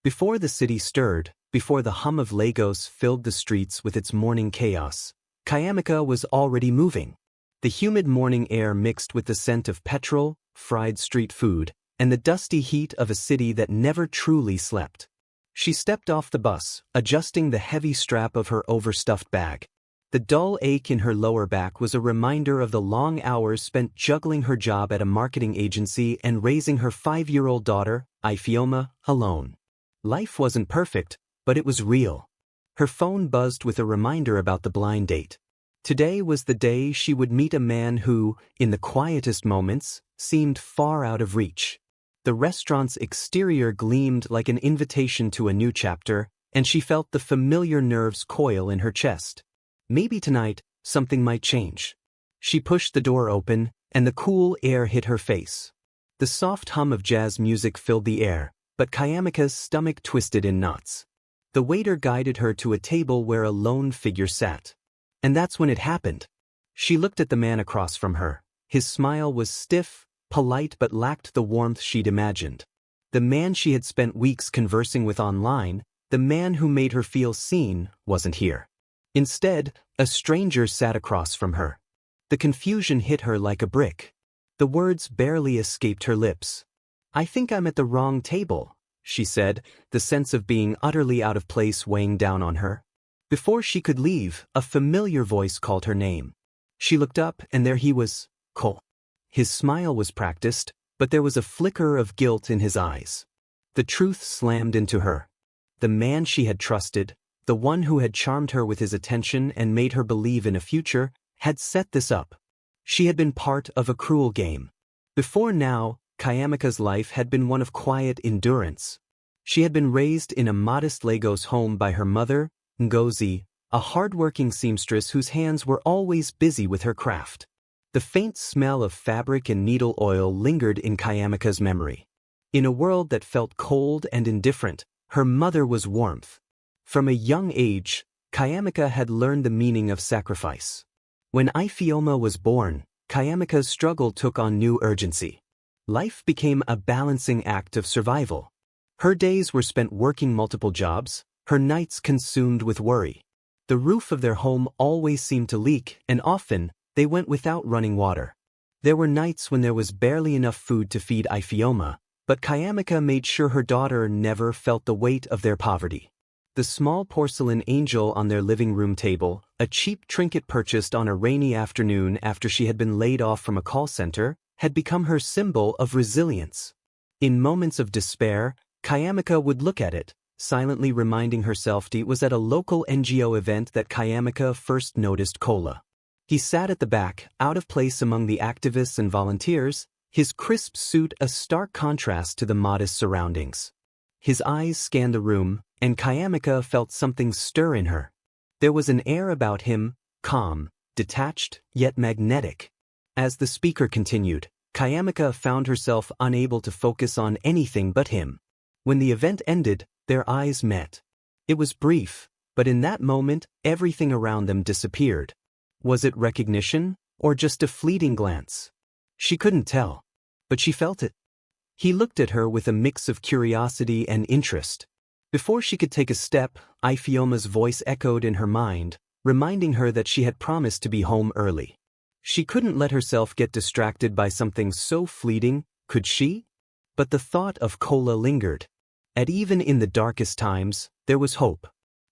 Before the city stirred, before the hum of Lagos filled the streets with its morning chaos, Kayamika was already moving. The humid morning air mixed with the scent of petrol, fried street food, and the dusty heat of a city that never truly slept. She stepped off the bus, adjusting the heavy strap of her overstuffed bag. The dull ache in her lower back was a reminder of the long hours spent juggling her job at a marketing agency and raising her 5-year-old daughter, Ifeoma, alone. Life wasn't perfect, but it was real. Her phone buzzed with a reminder about the blind date. Today was the day she would meet a man who, in the quietest moments, seemed far out of reach. The restaurant's exterior gleamed like an invitation to a new chapter, and she felt the familiar nerves coil in her chest. Maybe tonight, something might change. She pushed the door open, and the cool air hit her face. The soft hum of jazz music filled the air, but Kayamika's stomach twisted in knots. The waiter guided her to a table where a lone figure sat. And that's when it happened. She looked at the man across from her. His smile was stiff, polite but lacked the warmth she'd imagined. The man she had spent weeks conversing with online, the man who made her feel seen, wasn't here. Instead, a stranger sat across from her. The confusion hit her like a brick. The words barely escaped her lips. "I think I'm at the wrong table," she said, the sense of being utterly out of place weighing down on her. Before she could leave, a familiar voice called her name. She looked up and there he was, Cole. His smile was practiced, but there was a flicker of guilt in his eyes. The truth slammed into her. The man she had trusted, the one who had charmed her with his attention and made her believe in a future, had set this up. She had been part of a cruel game. Before now, Kayamika's life had been one of quiet endurance. She had been raised in a modest Lagos home by her mother, Ngozi, a hard-working seamstress whose hands were always busy with her craft. The faint smell of fabric and needle oil lingered in Kayamika's memory. In a world that felt cold and indifferent, her mother was warmth. From a young age, Kayamika had learned the meaning of sacrifice. When Ifeoma was born, Kayamika's struggle took on new urgency. Life became a balancing act of survival. Her days were spent working multiple jobs, her nights consumed with worry. The roof of their home always seemed to leak, and often, they went without running water. There were nights when there was barely enough food to feed Ifeoma, but Kayamika made sure her daughter never felt the weight of their poverty. The small porcelain angel on their living room table, a cheap trinket purchased on a rainy afternoon after she had been laid off from a call center, had become her symbol of resilience. In moments of despair, Kayamika would look at it, silently reminding herself it was at a local NGO event that Kayamika first noticed Kola. He sat at the back, out of place among the activists and volunteers, his crisp suit a stark contrast to the modest surroundings. His eyes scanned the room, and Kayamika felt something stir in her. There was an air about him, calm, detached, yet magnetic. As the speaker continued, Kayamika found herself unable to focus on anything but him. When the event ended, their eyes met. It was brief, but in that moment, everything around them disappeared. Was it recognition, or just a fleeting glance? She couldn't tell, but she felt it. He looked at her with a mix of curiosity and interest. Before she could take a step, Ifeoma's voice echoed in her mind, reminding her that she had promised to be home early. She couldn't let herself get distracted by something so fleeting, could she? But the thought of Kola lingered. And even in the darkest times, there was hope.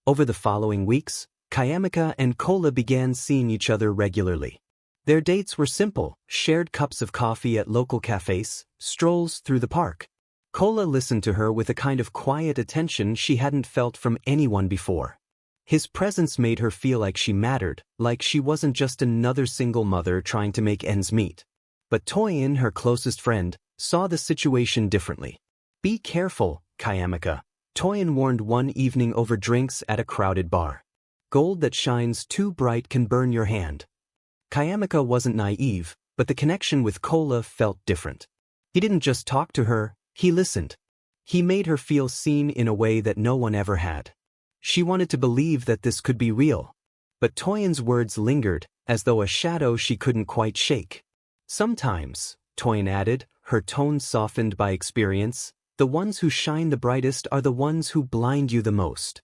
Over the following weeks, Kayamika and Kola began seeing each other regularly. Their dates were simple, shared cups of coffee at local cafes, strolls through the park. Kola listened to her with a kind of quiet attention she hadn't felt from anyone before. His presence made her feel like she mattered, like she wasn't just another single mother trying to make ends meet. But Toyin, her closest friend, saw the situation differently. "Be careful, Kayamika," Toyin warned one evening over drinks at a crowded bar. "Gold that shines too bright can burn your hand." Kayamika wasn't naive, but the connection with Kola felt different. He didn't just talk to her, he listened. He made her feel seen in a way that no one ever had. She wanted to believe that this could be real. But Toyin's words lingered, as though a shadow she couldn't quite shake. "Sometimes," Toyin added, her tone softened by experience, The ones who shine the brightest are the ones who blind you the most.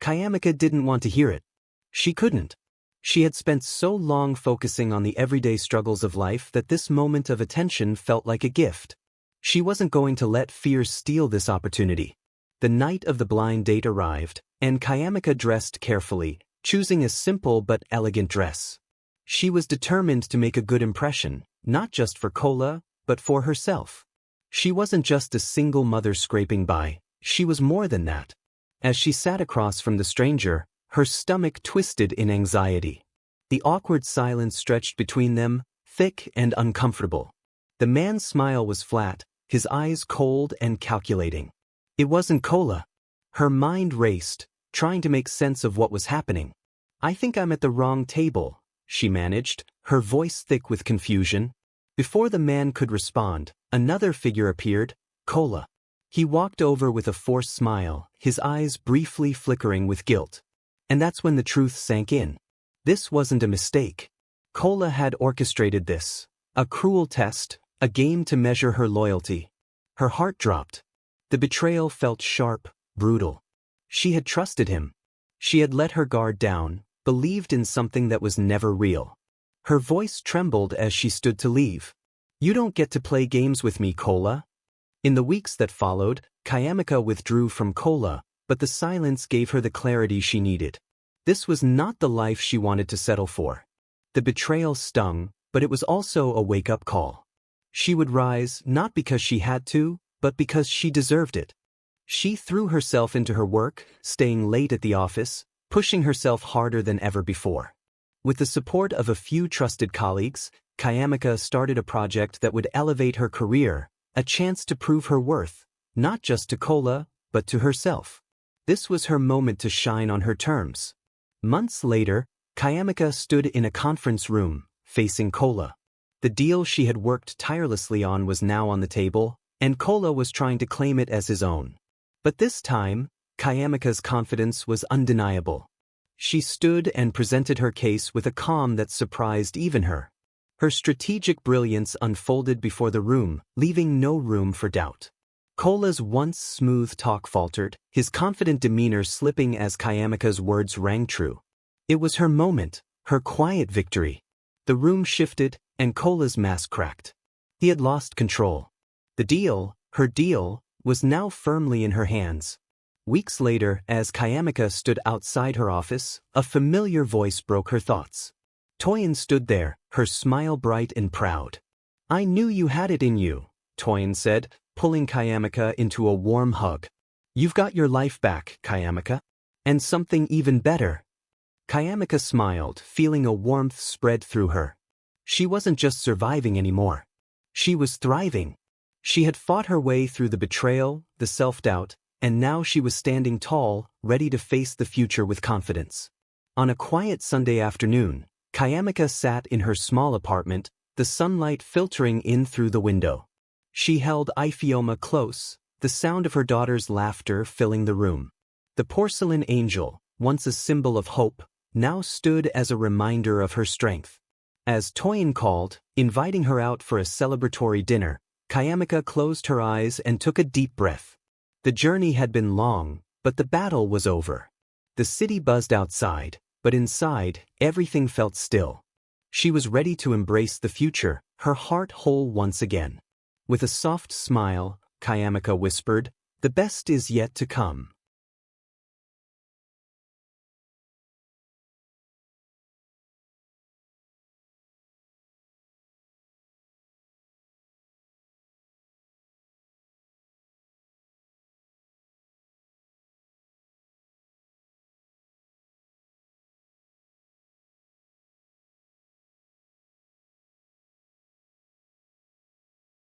Kayamika didn't want to hear it. She couldn't. She had spent so long focusing on the everyday struggles of life that this moment of attention felt like a gift. She wasn't going to let fear steal this opportunity. The night of the blind date arrived, and Kayamika dressed carefully, choosing a simple but elegant dress. She was determined to make a good impression, not just for Kola, but for herself. She wasn't just a single mother scraping by, she was more than that. As she sat across from the stranger, her stomach twisted in anxiety. The awkward silence stretched between them, thick and uncomfortable. The man's smile was flat, his eyes cold and calculating. It wasn't Kola. Her mind raced, trying to make sense of what was happening. "I think I'm at the wrong table," she managed, her voice thick with confusion. Before the man could respond, another figure appeared, Kola. He walked over with a forced smile, his eyes briefly flickering with guilt. And that's when the truth sank in. This wasn't a mistake. Kola had orchestrated this. A cruel test, a game to measure her loyalty. Her heart dropped. The betrayal felt sharp, brutal. She had trusted him. She had let her guard down, believed in something that was never real. Her voice trembled as she stood to leave. "You don't get to play games with me, Kola." In the weeks that followed, Kayamika withdrew from Kola, but the silence gave her the clarity she needed. This was not the life she wanted to settle for. The betrayal stung, but it was also a wake-up call. She would rise not because she had to, but because she deserved it. She threw herself into her work, staying late at the office, pushing herself harder than ever before. With the support of a few trusted colleagues, Kayamika started a project that would elevate her career, a chance to prove her worth, not just to Kola, but to herself. This was her moment to shine on her terms. Months later, Kayamika stood in a conference room, facing Kola. The deal she had worked tirelessly on was now on the table, and Kola was trying to claim it as his own. But this time, Kayamika's confidence was undeniable. She stood and presented her case with a calm that surprised even her. Her strategic brilliance unfolded before the room, leaving no room for doubt. Kola's once smooth talk faltered, his confident demeanor slipping as Kayamika's words rang true. It was her moment, her quiet victory. The room shifted, and Kola's mask cracked. He had lost control. The deal, her deal, was now firmly in her hands. Weeks later, as Kayamika stood outside her office, a familiar voice broke her thoughts. Toyin stood there, her smile bright and proud. "I knew you had it in you," Toyin said, pulling Kayamika into a warm hug. "You've got your life back, Kayamika. And something even better." Kayamika smiled, feeling a warmth spread through her. She wasn't just surviving anymore. She was thriving. She had fought her way through the betrayal, the self-doubt, and now she was standing tall, ready to face the future with confidence. On a quiet Sunday afternoon, Kayamika sat in her small apartment, the sunlight filtering in through the window. She held Ifeoma close, the sound of her daughter's laughter filling the room. The porcelain angel, once a symbol of hope, now stood as a reminder of her strength. As Toyin called, inviting her out for a celebratory dinner, Kayamika closed her eyes and took a deep breath. The journey had been long, but the battle was over. The city buzzed outside, but inside, everything felt still. She was ready to embrace the future, her heart whole once again. With a soft smile, Kayamika whispered, "The best is yet to come."